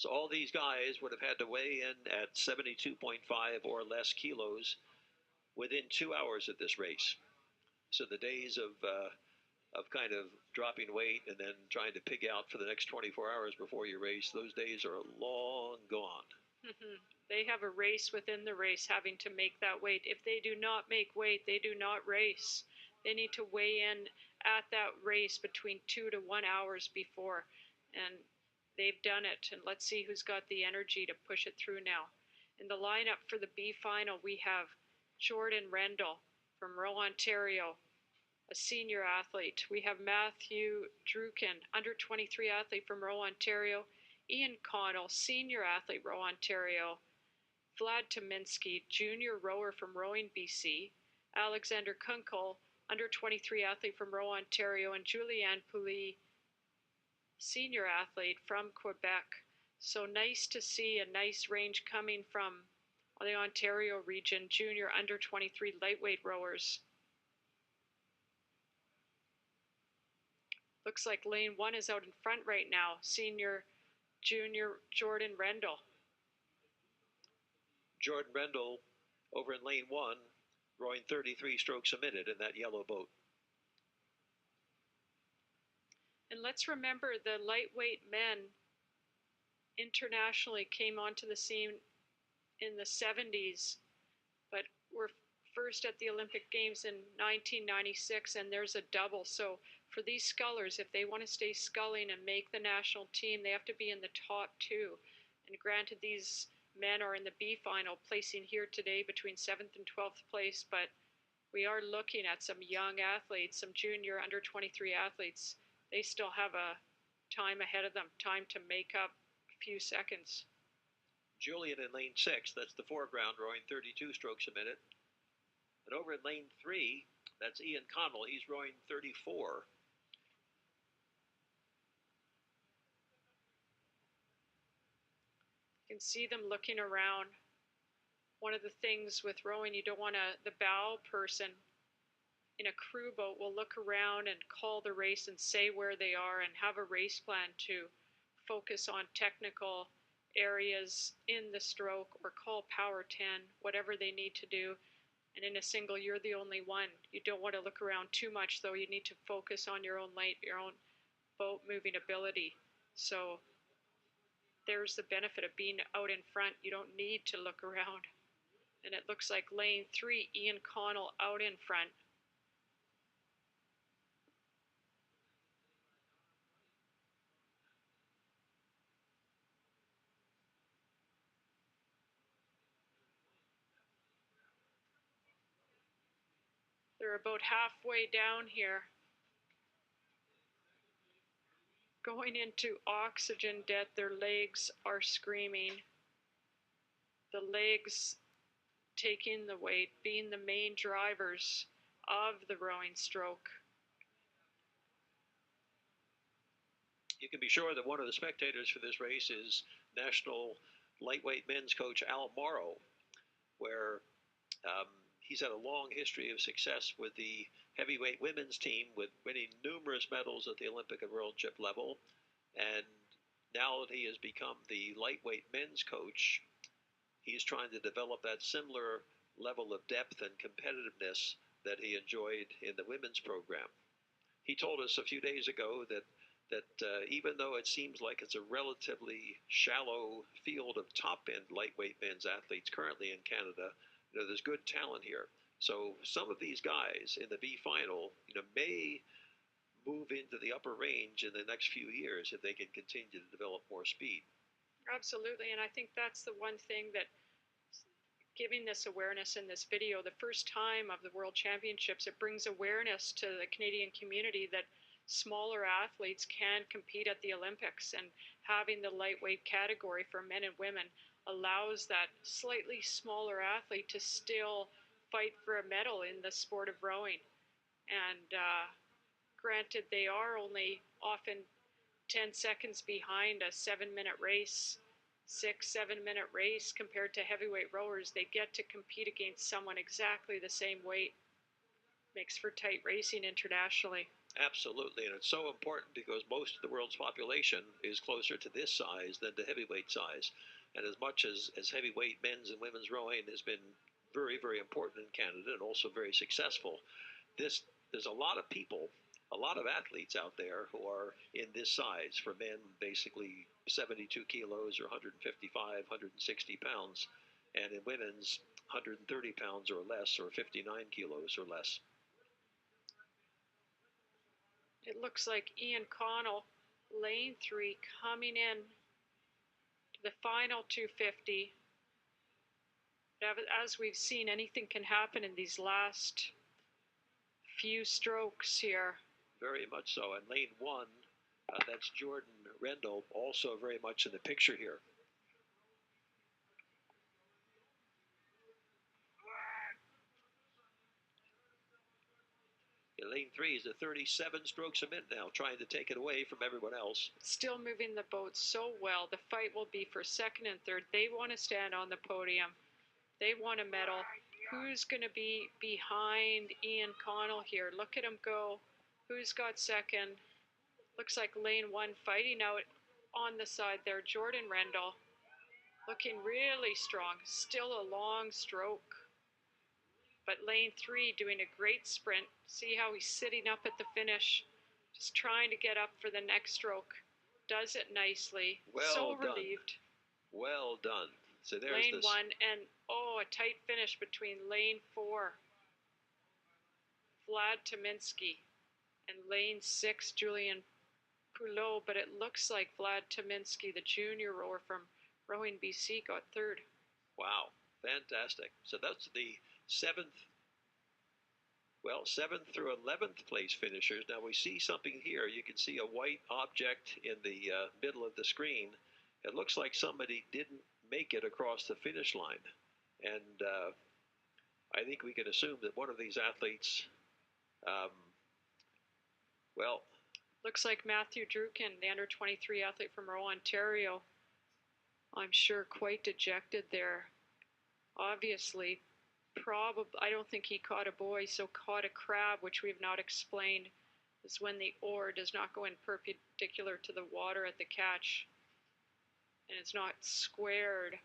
So all these guys would have had to weigh in at 72.5 or less kilos within 2 hours of this race. So the days of kind of dropping weight and then trying to pig out for the next 24 hours before your race, those days are long gone. They have a race within the race having to make that weight. If they do not make weight, they do not race. They need to weigh in at that race between 2 to 1 hours before. And they've done it. And let's see who's got the energy to push it through now. In the lineup for the B final, we have Jordan Rendell from Rowe, Ontario, a senior athlete. We have Matthew Drukin, under 23 athlete from Rowe, Ontario. Ian Connell, senior athlete, Rowe, Ontario. Vlad Tominski, junior rower from Rowing, BC. Alexander Kunkel, under 23 athlete from Rowe, Ontario. And Julianne Pouly, senior athlete from Quebec. So nice to see a nice range coming from the Ontario region, junior under 23 lightweight rowers. Looks like lane 1 is out in front right now. Senior, junior Jordan Rendell. Jordan Rendell over in lane 1, rowing 33 strokes a minute in that yellow boat. And let's remember the lightweight men internationally came onto the scene in the 70s, but were first at the Olympic Games in 1996, and there's a double. So for these scullers, if they want to stay sculling and make the national team, they have to be in the top 2. And granted, these men are in the B final, placing here today between 7th and 12th place, but we are looking at some young athletes, some junior under 23 athletes. They still have a time ahead of them, time to make up a few seconds. Julian in lane 6, that's the foreground, rowing 32 strokes a minute. And over in lane 3, that's Ian Connell, he's rowing 34. You can see them looking around. One of the things with rowing, you don't want the bow person in a crew boat will look around and call the race and say where they are and have a race plan to focus on technical areas in the stroke or call power 10, whatever they need to do. And in a single, you're the only one. You don't want to look around too much, though. You need to focus on your own light, your own boat moving ability. So there's the benefit of being out in front. You don't need to look around. And it looks like lane 3, Ian Connell out in front. They're about halfway down here, going into oxygen debt. Their legs are screaming. The legs taking the weight, being the main drivers of the rowing stroke. You can be sure that one of the spectators for this race is national lightweight men's coach Al Morrow, where he's had a long history of success with the heavyweight women's team, with winning numerous medals at the Olympic and World Chip level. And now that he has become the lightweight men's coach, he's trying to develop that similar level of depth and competitiveness that he enjoyed in the women's program. He told us a few days ago that even though it seems like it's a relatively shallow field of top-end lightweight men's athletes currently in Canada, there's good talent here. So some of these guys in the B final, may move into the upper range in the next few years if they can continue to develop more speed. Absolutely, and I think that's the one thing that giving this awareness in this video, the first time of the World Championships, it brings awareness to the Canadian community that smaller athletes can compete at the Olympics, and having the lightweight category for men and women allows that slightly smaller athlete to still fight for a medal in the sport of rowing. And granted, they are only often 10 seconds behind a 7-minute race, 6-7-minute race compared to heavyweight rowers. They get to compete against someone exactly the same weight. Makes for tight racing internationally. Absolutely, and it's so important because most of the world's population is closer to this size than to heavyweight size. And as much as heavyweight men's and women's rowing has been very, very important in Canada and also very successful, there's a lot of people, a lot of athletes out there who are in this size. For men, basically 72 kilos or 155, 160 pounds, and in women's 130 pounds or less, or 59 kilos or less. It looks like Ian Connell, lane 3, coming in to the final 250. As we've seen, anything can happen in these last few strokes here. Very much so. And lane 1, that's Jordan Rendell, also very much in the picture here. Lane 3 is at 37 strokes a minute now, trying to take it away from everyone else. Still moving the boat so well. The fight will be for second and third. They want to stand on the podium. They want a medal. Who's going to be behind Ian Connell here? Look at him go. Who's got second? Looks like lane 1 fighting out on the side there. Jordan Rendell looking really strong. Still a long stroke. But lane 3 doing a great sprint. See how he's sitting up at the finish, just trying to get up for the next stroke. Does it nicely. Well so done. Relieved. Well done. So there's lane this 1, and a tight finish between lane 4, Vlad Tominski, and lane 6, Julian Poulot. But it looks like Vlad Tominski, the junior rower from Rowing BC, got third. Wow, fantastic. So that's the 7th through 11th place finishers. Now we see something here. You can see a white object in the middle of the screen. It looks like somebody didn't make it across the finish line. And I think we can assume that one of these athletes, looks like Matthew Drukin, the under 23 athlete from Rowe, Ontario. I'm sure quite dejected there. Obviously, I don't think he caught a buoy, so caught a crab, which we have not explained, is when the oar does not go in perpendicular to the water at the catch, and it's not squared